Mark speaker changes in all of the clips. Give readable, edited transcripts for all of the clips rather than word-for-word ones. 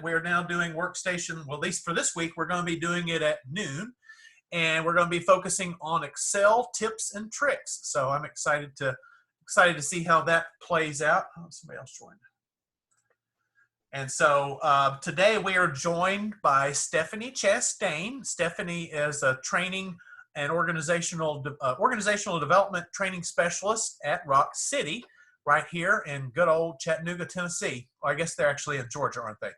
Speaker 1: We're now doing workstation, well, at least for this week, we're going to be doing it at noon, and we're going to be focusing on Excel tips and tricks. So I'm excited to see how that plays out. Oh, somebody else joined. And so today we are joined by Stephanie Chastain. Stephanie is a training and organizational development training specialist at Rock City, right here in good old Chattanooga, Tennessee. Well, I guess they're actually in Georgia, aren't they?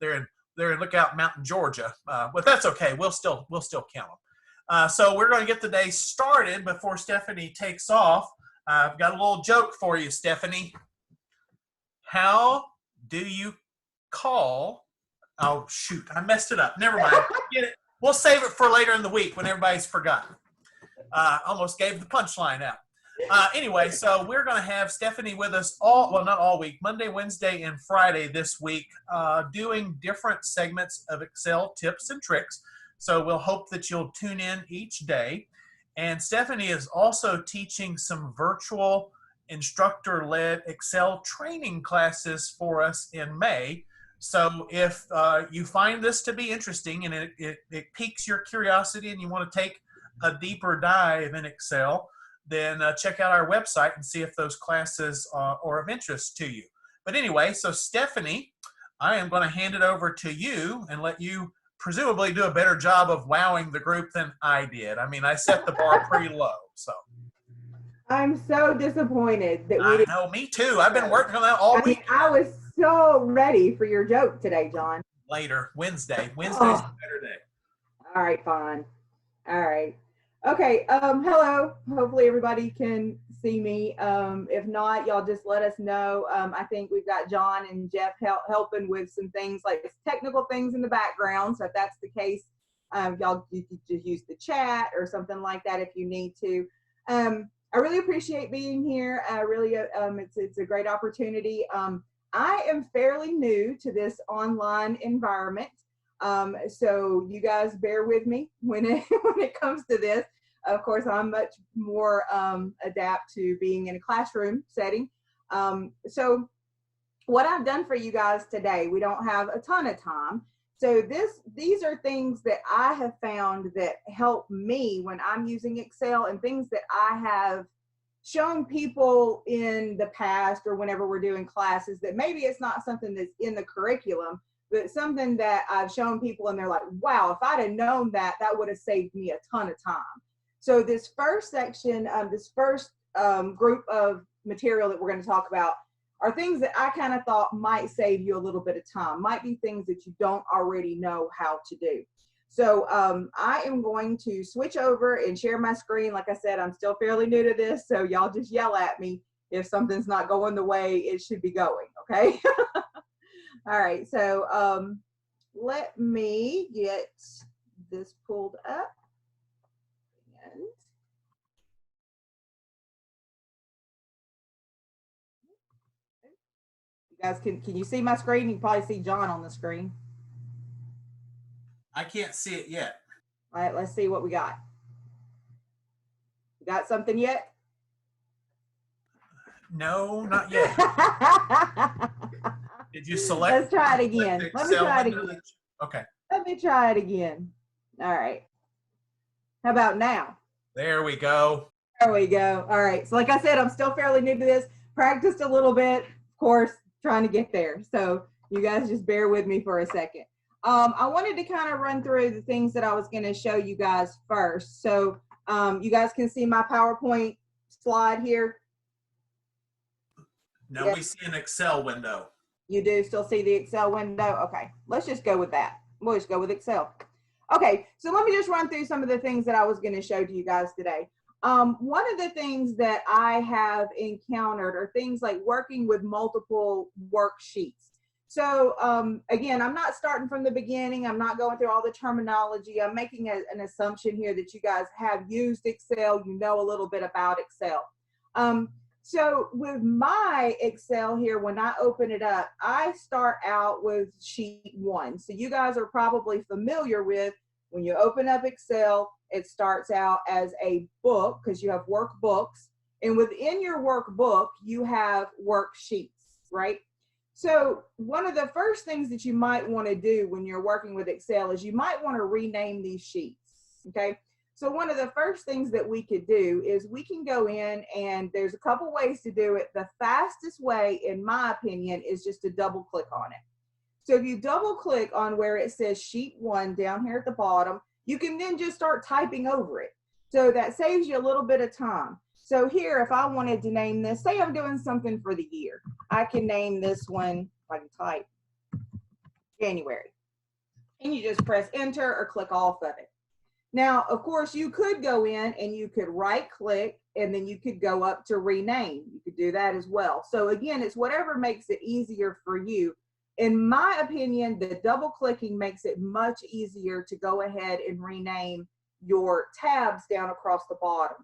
Speaker 1: They're in Lookout Mountain, Georgia. But that's okay. We'll still count them. So we're going to get the day started before Stephanie takes off. I've got a little joke for you, Stephanie. How do you call? Oh shoot, I messed it up. Never mind. Get it. We'll save it for later in the week when everybody's forgotten. Almost gave the punchline out. Anyway, so we're going to have Stephanie with us not all week, Monday, Wednesday, and Friday this week, doing different segments of Excel tips and tricks. So we'll hope that you'll tune in each day. And Stephanie is also teaching some virtual instructor-led Excel training classes for us in May. So if you find this to be interesting and it piques your curiosity and you want to take a deeper dive in Excel, then check out our website and see if those classes are of interest to you. But anyway, so Stephanie, I am going to hand it over to you and let you presumably do a better job of wowing the group than I did. I mean, I set the bar pretty low, so.
Speaker 2: I'm so disappointed that
Speaker 1: I know, me too. I've been working on that all week.
Speaker 2: I was so ready for your joke today, John.
Speaker 1: Later, Wednesday. Wednesday's a better day.
Speaker 2: All right, fine. All right. Okay, hello. Hopefully everybody can see me. If not, y'all just let us know. I think we've got John and Jeff helping with some things like technical things in the background. So if that's the case, y'all just use the chat or something like that if you need to. I really appreciate being here. It's a great opportunity. I am fairly new to this online environment. So you guys bear with me when it comes to this. Of course, I'm much more adapt to being in a classroom setting. So what I've done for you guys today, we don't have a ton of time. So these are things that I have found that help me when I'm using Excel, and things that I have shown people in the past or whenever we're doing classes that maybe it's not something that's in the curriculum, but something that I've shown people and they're like, wow, if I'd have known that, that would have saved me a ton of time. So this first section, this first group of material that we're going to talk about are things that I kind of thought might save you a little bit of time, might be things that you don't already know how to do. So I am going to switch over and share my screen. Like I said, I'm still fairly new to this, so y'all just yell at me if something's not going the way it should be going, okay? All right, so let me get this pulled up. And you guys, can you see my screen? You can probably see John on the screen.
Speaker 1: I can't see it yet.
Speaker 2: All right, let's see what we got. You got something yet?
Speaker 1: No, not yet. Did you select?
Speaker 2: Let's try it again. Let me try it again.
Speaker 1: Okay.
Speaker 2: Let me try it again. All right. How about now?
Speaker 1: There we go.
Speaker 2: There we go. All right. So like I said, I'm still fairly new to this. Practiced a little bit, of course, trying to get there. So you guys just bear with me for a second. I wanted to kind of run through the things that I was going to show you guys first. So you guys can see my PowerPoint slide here.
Speaker 1: No,
Speaker 2: Yes.
Speaker 1: We see an Excel window.
Speaker 2: You do still see the Excel window? Okay, let's just go with that. We'll just go with Excel. Okay, so let me just run through some of the things that I was going to show to you guys today. One of the things that I have encountered are things like working with multiple worksheets. So again, I'm not starting from the beginning. I'm not going through all the terminology. I'm making an assumption here that you guys have used Excel. You know a little bit about Excel. So with my Excel here, when I open it up, I start out with sheet 1. So you guys are probably familiar with when you open up Excel, it starts out as a book because you have workbooks. And within your workbook, you have worksheets, right? So one of the first things that you might want to do when you're working with Excel is you might want to rename these sheets, okay? So one of the first things that we could do is we can go in, and there's a couple ways to do it. The fastest way, in my opinion, is just to double click on it. So if you double click on where it says sheet 1 down here at the bottom, you can then just start typing over it. So that saves you a little bit of time. So here, if I wanted to name this, say I'm doing something for the year, I can name this one, if I can type, January. And you just press enter or click off of it. Now, of course, you could go in and you could right click and then you could go up to rename. You could do that as well. So again, it's whatever makes it easier for you. In my opinion, the double clicking makes it much easier to go ahead and rename your tabs down across the bottom.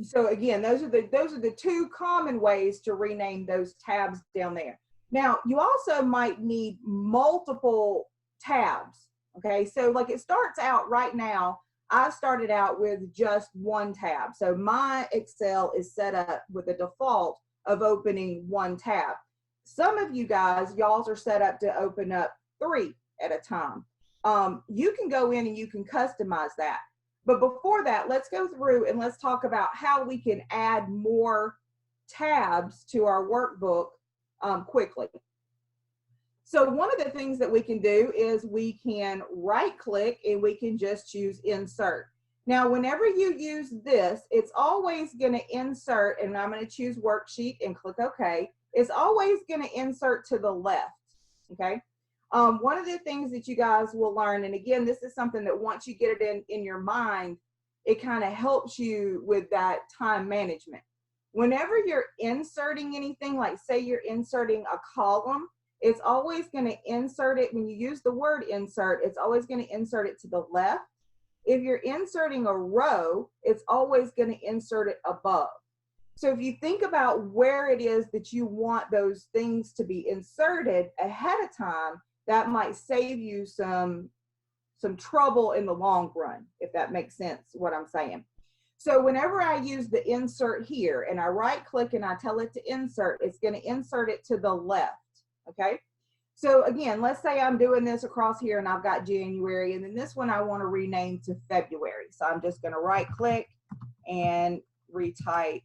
Speaker 2: So again, those are the two common ways to rename those tabs down there. Now, you also might need multiple tabs. Okay, so like it starts out right now, I started out with just one tab. So my Excel is set up with a default of opening one tab. Some of you guys, y'all's are set up to open up 3 at a time. You can go in and you can customize that. But before that, let's go through and let's talk about how we can add more tabs to our workbook quickly. So one of the things that we can do is we can right click and we can just choose insert. Now, whenever you use this, it's always going to insert, and I'm going to choose worksheet and click OK. It's always going to insert to the left, okay? One of the things that you guys will learn, and again, this is something that once you get it in your mind, it kind of helps you with that time management. Whenever you're inserting anything, like say you're inserting a column, it's always going to insert it. When you use the word insert, it's always going to insert it to the left. If you're inserting a row, it's always going to insert it above. So if you think about where it is that you want those things to be inserted ahead of time, that might save you some trouble in the long run, if that makes sense what I'm saying. So whenever I use the insert here and I right click and I tell it to insert, it's going to insert it to the left. Okay. So again, let's say I'm doing this across here and I've got January, and then this one I want to rename to February. So I'm just going to right click and retype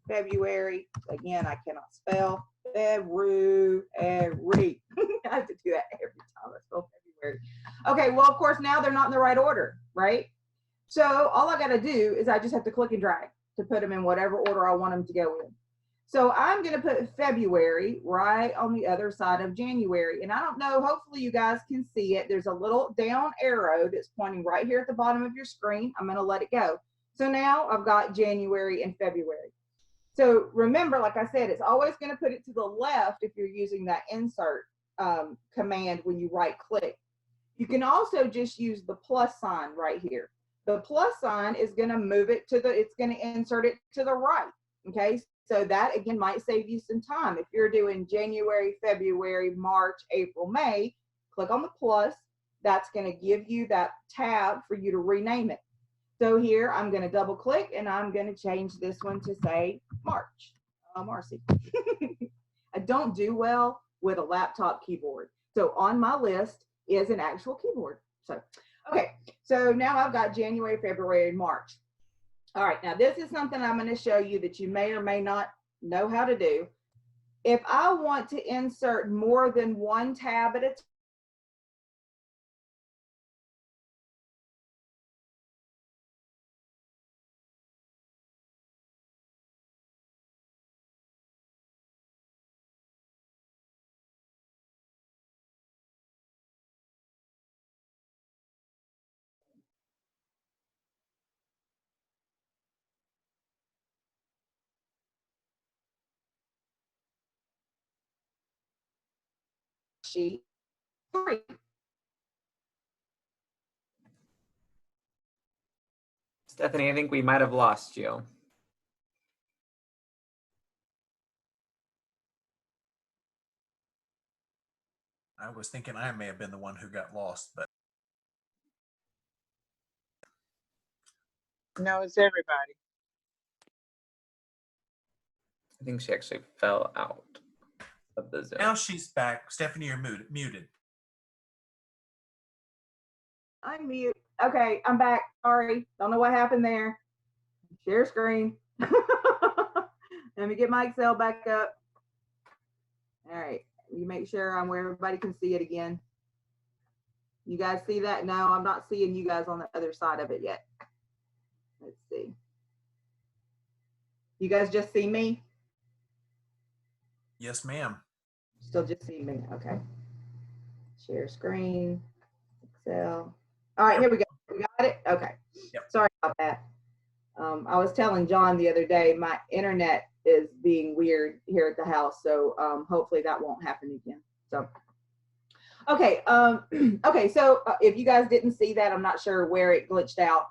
Speaker 2: February. Again, I cannot spell February. I have to do that every time I spell February. Okay, well, of course, now they're not in the right order, right? So all I got to do is I just have to click and drag to put them in whatever order I want them to go in. So I'm going to put February right on the other side of January. And I don't know, hopefully you guys can see it. There's a little down arrow that's pointing right here at the bottom of your screen. I'm going to let it go. So now I've got January and February. So remember, like I said, it's always going to put it to the left if you're using that insert command when you right click. You can also just use the plus sign right here. The plus sign is going to move it to it's going to insert it to the right. Okay, so that again might save you some time. If you're doing January, February, March, April, May, click on the plus. That's going to give you that tab for you to rename it. So here I'm going to double click and I'm going to change this one to say March. Marcy. I don't do well with a laptop keyboard. So on my list is an actual keyboard. So, okay. So now I've got January, February, and March. All right. Now this is something I'm going to show you that you may or may not know how to do. If I want to insert more than one tab at a time, sheet 3.
Speaker 3: Stephanie, I think we might have lost you.
Speaker 1: I was thinking I may have been the one who got lost, but
Speaker 4: No, it's everybody.
Speaker 3: I think she actually fell out. of the Zoom.
Speaker 1: Now she's back. Stephanie, you're muted.
Speaker 2: Unmute. Okay, I'm back. Sorry. Don't know what happened there. Share screen. Let me get my Excel back up. All right. You make sure I'm where everybody can see it again. You guys see that? No, I'm not seeing you guys on the other side of it yet. Let's see. You guys just see me?
Speaker 1: Yes, ma'am.
Speaker 2: Still just see me. Okay. Share screen. Excel. All right, here we go. We got it? Okay.
Speaker 1: Yep.
Speaker 2: Sorry about that. I was telling John the other day, my internet is being weird here at the house, so hopefully that won't happen again. So, okay, okay. So if you guys didn't see that, I'm not sure where it glitched out.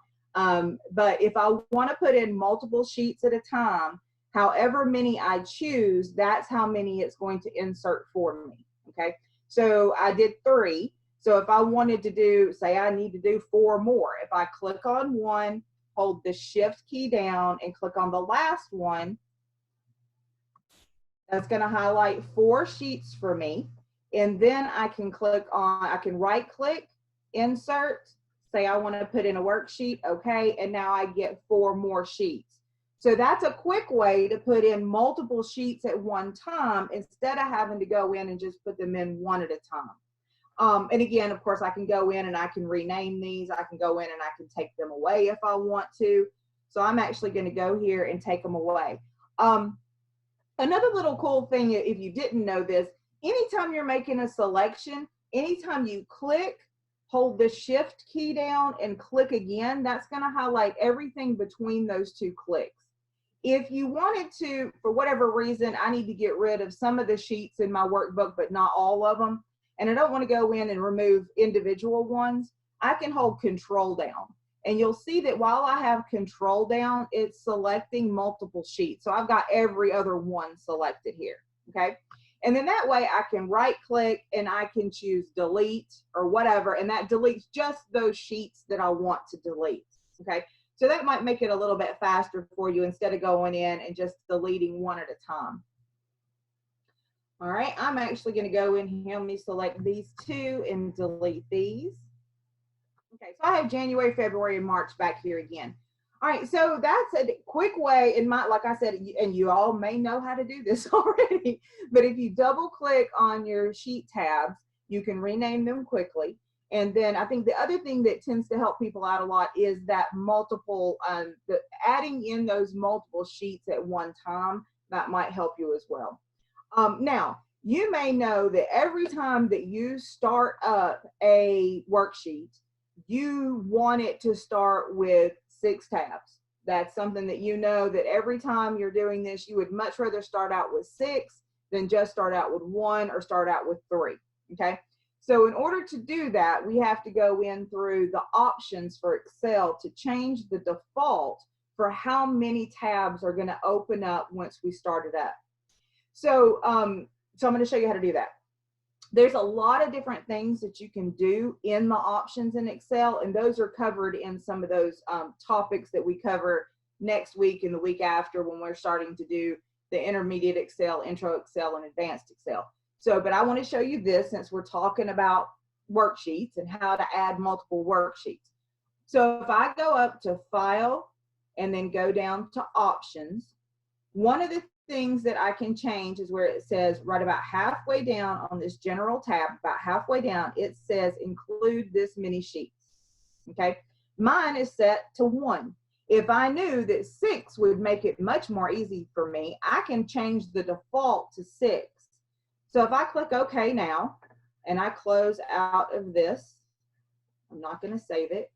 Speaker 2: But if I want to put in multiple sheets at a time, however many I choose, that's how many it's going to insert for me. Okay. So I did 3. So if I wanted to do, say I need to do 4 more, if I click on one, hold the shift key down and click on the last one, that's going to highlight 4 sheets for me. And then I can click on, I can right click, insert, say I want to put in a worksheet. Okay. And now I get 4 more sheets. So that's a quick way to put in multiple sheets at one time instead of having to go in and just put them in one at a time. And again, of course, I can go in and I can rename these. I can go in and I can take them away if I want to. So I'm actually going to go here and take them away. Another little cool thing, if you didn't know this, anytime you're making a selection, anytime you click, hold the shift key down and click again, that's going to highlight everything between those 2 clicks. If you wanted to, for whatever reason, I need to get rid of some of the sheets in my workbook, but not all of them, and I don't want to go in and remove individual ones, I can hold control down. And you'll see that while I have control down, it's selecting multiple sheets. So I've got every other one selected here, okay? And then that way I can right click and I can choose delete or whatever, and that deletes just those sheets that I want to delete, okay? So that might make it a little bit faster for you instead of going in and just deleting one at a time. All right, I'm actually going to go in here. Let me select these 2 and delete these. Okay, so I have January, February, and March back here again. All right, so that's a quick way in my, like I said, and you all may know how to do this already, but if you double click on your sheet tabs, you can rename them quickly. And then I think the other thing that tends to help people out a lot is that multiple, adding in those multiple sheets at one time, that might help you as well. Now, you may know that every time that you start up a worksheet, you want it to start with 6 tabs. That's something that you know that every time you're doing this, you would much rather start out with 6 than just start out with 1 or start out with 3, okay? So in order to do that, we have to go in through the options for Excel to change the default for how many tabs are going to open up once we start it up. So, I'm going to show you how to do that. There's a lot of different things that you can do in the options in Excel, and those are covered in some of those topics that we cover next week and the week after when we're starting to do the intermediate Excel, intro Excel, and advanced Excel. So, but I want to show you this since we're talking about worksheets and how to add multiple worksheets. So if I go up to File and then go down to Options, one of the things that I can change is where it says right about halfway down on this general tab, about halfway down, it says include this many sheets. Okay, mine is set to 1. If I knew that 6 would make it much more easy for me, I can change the default to 6. So if I click OK now and I close out of this, I'm not going to save it,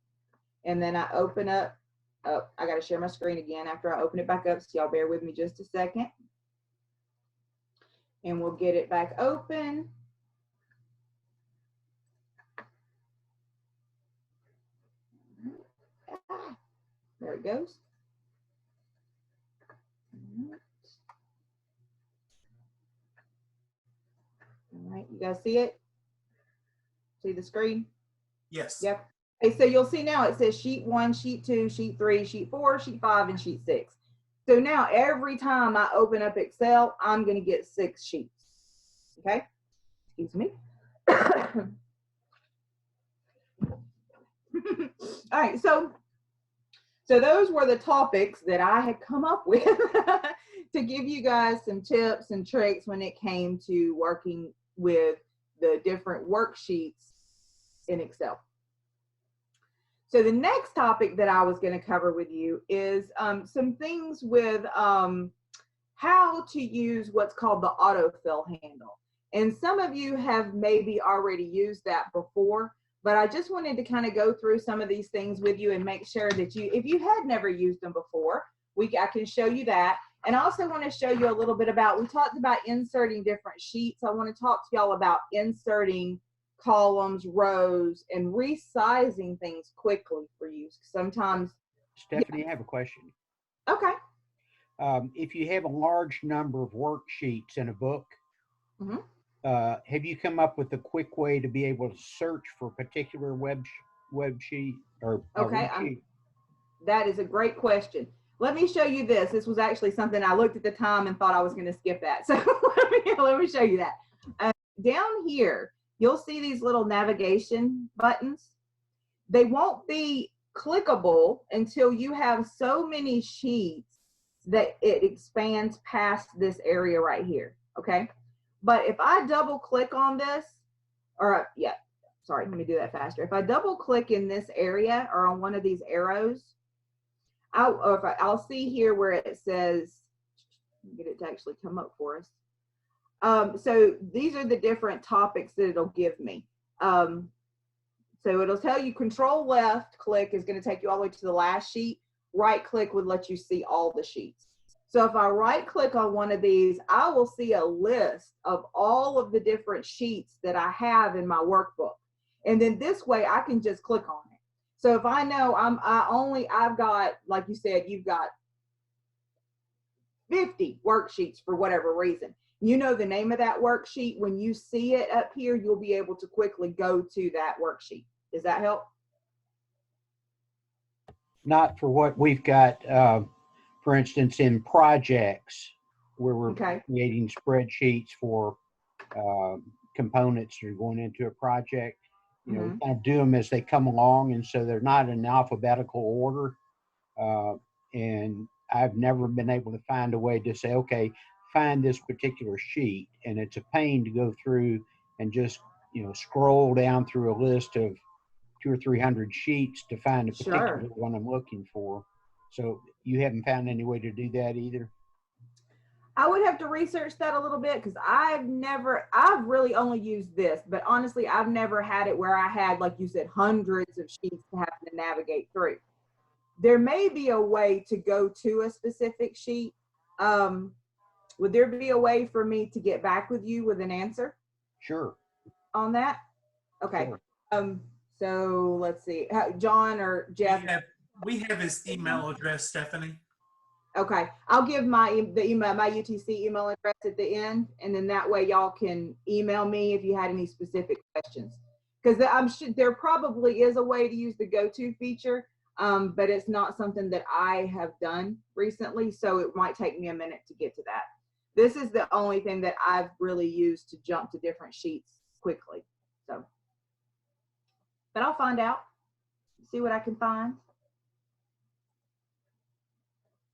Speaker 2: and then I open up. Oh, I got to share my screen again after I open it back up, so y'all bear with me just a second. And we'll get it back open. There it goes. All right, you guys see it? See the screen?
Speaker 1: Yes.
Speaker 2: Yep. Okay, so you'll see now it says sheet 1, sheet 2, sheet 3, sheet 4, sheet 5, and sheet 6. So now every time I open up Excel, I'm going to get 6 sheets. Okay, excuse me. All right, so those were the topics that I had come up with to give you guys some tips and tricks when it came to working with the different worksheets in Excel. So the next topic that I was going to cover with you is some things with how to use what's called the autofill handle. And some of you have maybe already used that before, but I just wanted to kind of go through some of these things with you and make sure that you, if you had never used them before, I can show you that. And I also want to show you a little bit about, we talked about inserting different sheets. I want to talk to y'all about inserting columns, rows, and resizing things quickly for you. Sometimes.
Speaker 4: Stephanie, I have a question.
Speaker 2: Okay.
Speaker 4: If you have a large number of worksheets in a book, have you come up with a quick way to be able to search for a particular web sheet or
Speaker 2: okay? That is a great question. Let me show you this. This was actually something I looked at the time and thought I was going to skip that. So let me show you that. Down here, you'll see these little navigation buttons. They won't be clickable until you have so many sheets that it expands past this area right here, okay? But if I double click on this, or let me do that faster. If I double click in this area or on one of these arrows, I'll see here where it says, get it to actually come up for us. So these are the different topics that it'll give me. So it'll tell you control left click is going to take you all the way to the last sheet. Right click would let you see all the sheets. So if I right click on one of these, I will see a list of all of the different sheets that I have in my workbook. And then this way I can just click on it. So if I know I've got, like you said, you've got 50 worksheets for whatever reason. You know the name of that worksheet. When you see it up here, you'll be able to quickly go to that worksheet. Does that help?
Speaker 4: Not for what we've got, for instance, in projects where we're creating spreadsheets for components that are going into a project. You know, we kind of do them as they come along, and so they're not in alphabetical order. And I've never been able to find a way to say, okay, find this particular sheet, and it's a pain to go through and just, you know, scroll down through a list of 200 or 300 sheets to find a particular one I'm looking for. So you haven't found any way to do that either?
Speaker 2: I would have to research that a little bit because I've really only used this, but honestly, I've never had it where I had, like you said, hundreds of sheets to have to navigate through. There may be a way to go to a specific sheet. Would there be a way for me to get back with you with an answer?
Speaker 4: Sure.
Speaker 2: On that? Okay. Sure. So let's see, John or Jeff?
Speaker 1: We have his email address, Stephanie.
Speaker 2: Okay, I'll give my UTC email address at the end, and then that way y'all can email me if you had any specific questions. Because I'm sure there probably is a way to use the go-to feature, but it's not something that I have done recently, so it might take me a minute to get to that. This is the only thing that I've really used to jump to different sheets quickly. So, but I'll find out, see what I can find.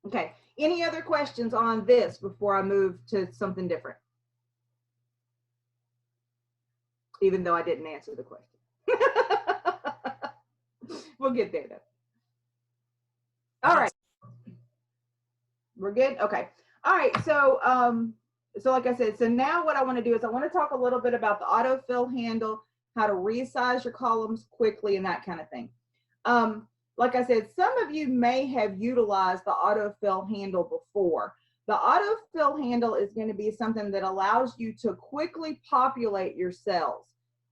Speaker 2: Okay, any other questions on this before I move to something different? Even though I didn't answer the question. We'll get there though. All right. We're good? Okay. All right, so like I said, so now what I want to do is I want to talk a little bit about the autofill handle, how to resize your columns quickly and that kind of thing. Like I said, some of you may have utilized the autofill handle before. The autofill handle is going to be something that allows you to quickly populate your cells.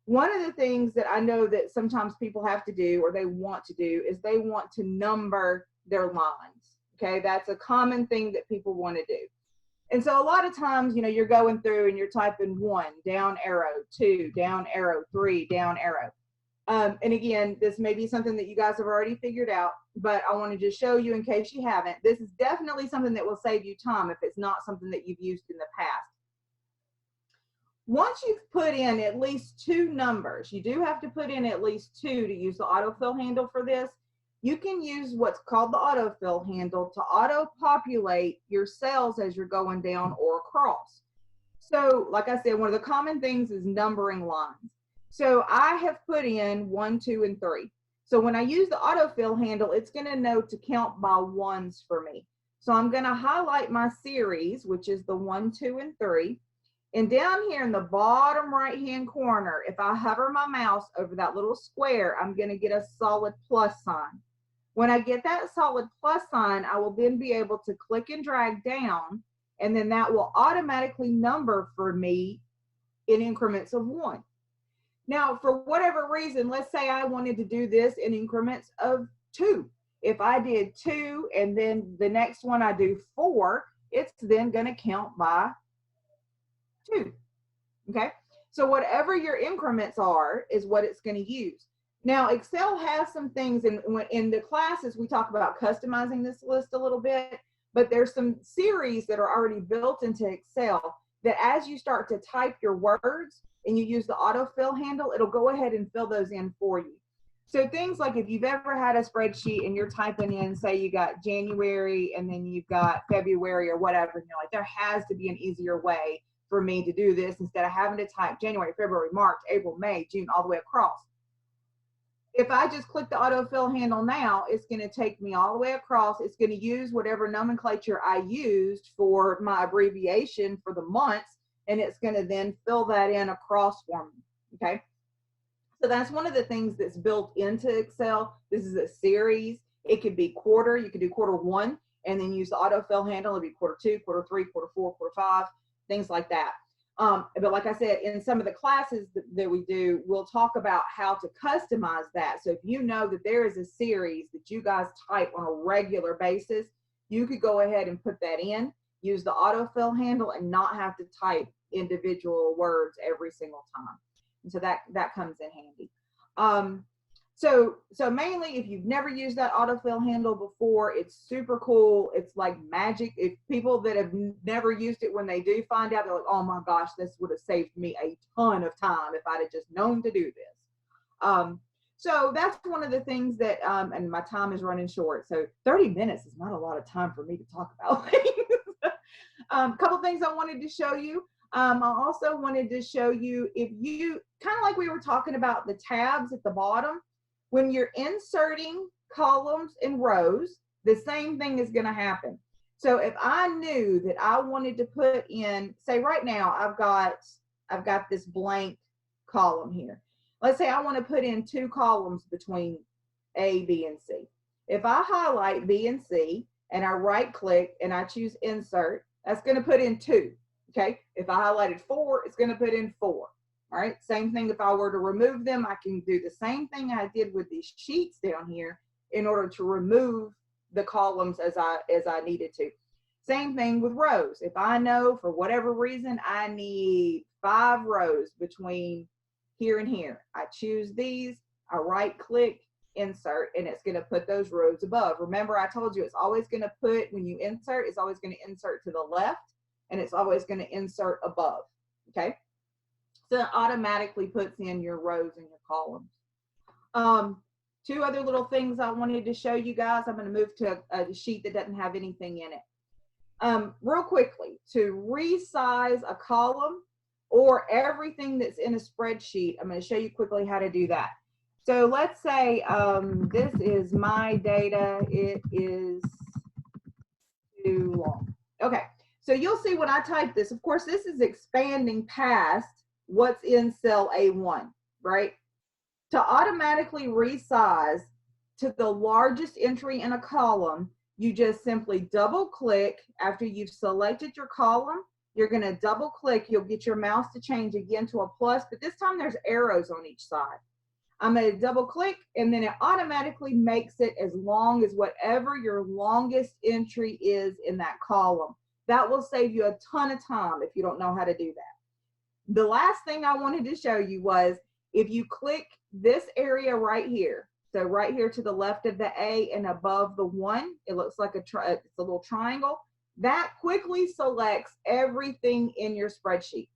Speaker 2: One of the things that I know that sometimes people have to do, or they want to do, is they want to number their lines. Okay, that's a common thing that people want to do. And so a lot of times, you know, you're going through and you're typing 1, down arrow, 2, down arrow, 3, down arrow. And again, this may be something that you guys have already figured out, but I want to just show you in case you haven't. This is definitely something that will save you time if it's not something that you've used in the past. Once you've put in at least 2 numbers, you do have to put in at least 2 to use the autofill handle for this. You can use what's called the autofill handle to auto-populate your cells as you're going down or across. So like I said, one of the common things is numbering lines. So I have put in 1, 2, and 3. So when I use the autofill handle, it's going to know to count by ones for me. So I'm going to highlight my series, which is the 1, 2, and 3. And down here in the bottom right-hand corner, if I hover my mouse over that little square, I'm going to get a solid plus sign. When I get that solid plus sign, I will then be able to click and drag down, and then that will automatically number for me in increments of 1. Now, for whatever reason, let's say I wanted to do this in increments of 2. If I did 2 and then the next one I do 4, it's then going to count by 2. Okay, so whatever your increments are is what it's going to use. Now, Excel has some things, in the classes we talk about customizing this list a little bit, but there's some series that are already built into Excel that as you start to type your words and you use the autofill handle, it'll go ahead and fill those in for you. So things like if you've ever had a spreadsheet and you're typing in, say you got January and then you've got February or whatever, and you're like, there has to be an easier way for me to do this instead of having to type January, February, March, April, May, June, all the way across. If I just click the autofill handle now, it's going to take me all the way across. It's going to use whatever nomenclature I used for my abbreviation for the months, and it's going to then fill that in across for me, okay? So that's one of the things that's built into Excel. This is a series. It could be quarter. You could do quarter 1 and then use the autofill handle. It'd be quarter 2, quarter 3, quarter 4, quarter 5, things like that. But like I said, in some of the classes that we do, we'll talk about how to customize that. So if you know that there is a series that you guys type on a regular basis, you could go ahead and put that in, use the autofill handle, and not have to type individual words every single time. And so that comes in handy. So mainly, if you've never used that autofill handle before, it's super cool. It's like magic. If people that have never used it, when they do find out, they're like, oh my gosh, this would have saved me a ton of time if I'd have just known to do this. So that's one of the things that, and my time is running short. So 30 minutes is not a lot of time for me to talk about things. A couple things I wanted to show you. I also wanted to show you, if you, kind of like we were talking about the tabs at the bottom, when you're inserting columns and rows, the same thing is going to happen. So if I knew that I wanted to put in, say right now, I've got this blank column here. Let's say I want to put in 2 columns between A, B, and C. If I highlight B and C and I right click and I choose insert, that's going to put in 2. Okay. If I highlighted 4, it's going to put in 4. All right, same thing if I were to remove them, I can do the same thing I did with these sheets down here in order to remove the columns as I needed to. Same thing with rows. If I know for whatever reason I need 5 rows between here and here, I choose these, I right click, insert, and it's going to put those rows above. Remember, I told you it's always going to put, when you insert, it's always going to insert to the left, and it's always going to insert above, okay? So it automatically puts in your rows and your columns. 2 other little things I wanted to show you guys. I'm going to move to a sheet that doesn't have anything in it. Real quickly, to resize a column or everything that's in a spreadsheet, I'm going to show you quickly how to do that. So let's say this is my data. It is too long. Okay, so you'll see when I type this, of course, this is expanding past what's in cell A1, right? To automatically resize to the largest entry in a column, you just simply double click. After you've selected your column, you're going to double click. You'll get your mouse to change again to a plus, but this time there's arrows on each side. I'm going to double click, and then it automatically makes it as long as whatever your longest entry is in that column. That will save you a ton of time if you don't know how to do that. The last thing I wanted to show you was, if you click this area right here, so right here to the left of the A and above the 1, it looks like it's a little triangle. That quickly selects everything in your spreadsheet.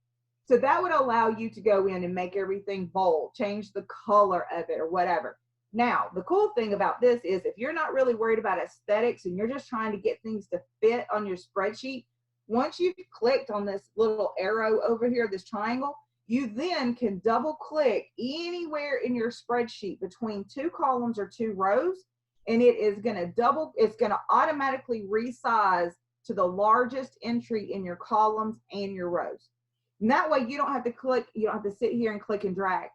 Speaker 2: So that would allow you to go in and make everything bold, change the color of it or whatever. Now, the cool thing about this is if you're not really worried about aesthetics and you're just trying to get things to fit on your spreadsheet, once you've clicked on this little arrow over here, this triangle, you then can double click anywhere in your spreadsheet between 2 columns or 2 rows, and it is going to it's going to automatically resize to the largest entry in your columns and your rows. And that way you don't have to click, you don't have to sit here and click and drag.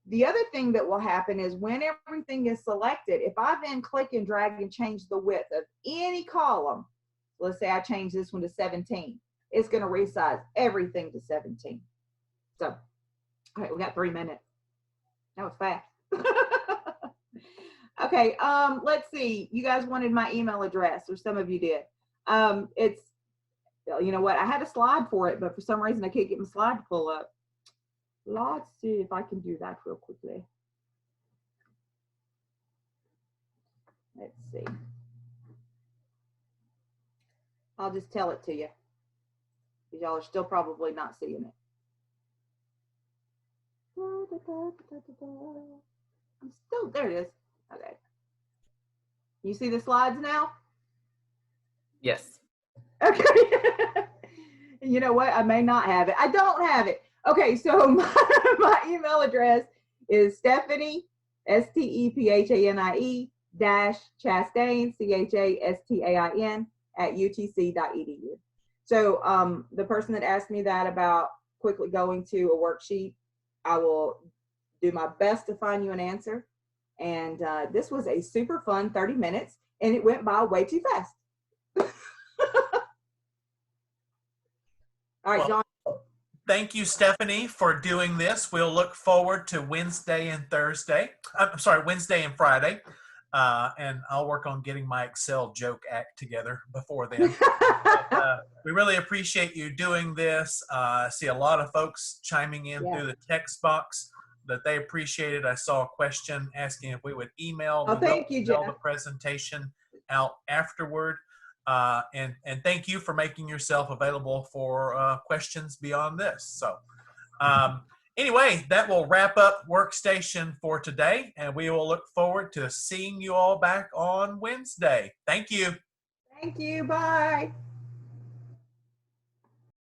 Speaker 2: The other thing that will happen is when everything is selected, if I then click and drag and change the width of any column, let's say I change this one to 17, it's going to resize everything to 17. So, all right, we got 3 minutes. That was fast. Okay, let's see. You guys wanted my email address, or some of you did. It's, you know what, I had a slide for it, but for some reason I can't get my slide to pull up. Let's see if I can do that real quickly. Let's see. I'll just tell it to you, because y'all are still probably not seeing it. I'm still, there it is. Okay. You see the slides now?
Speaker 3: Yes.
Speaker 2: Okay. You know what? I may not have it. I don't have it. Okay, so my email address is Stephanie, STEPHANIE Chastain, CHASTAIN @UTC.edu. So the person that asked me that about quickly going to a worksheet, I will do my best to find you an answer. And this was a super fun 30 minutes, and it went by way too fast. All right, John.
Speaker 1: Thank you, Stephanie, for doing this. We'll look forward to Wednesday and Thursday. I'm sorry, Wednesday and Friday. And I'll work on getting my Excel joke act together before then. But, we really appreciate you doing this. I see a lot of folks chiming in through the text box that they appreciate it. I saw a question asking if we would email the presentation out afterward. And thank you for making yourself available for questions beyond this. So anyway, that will wrap up Workstation for today, and we will look forward to seeing you all back on Wednesday. Thank you.
Speaker 2: Thank you. Bye.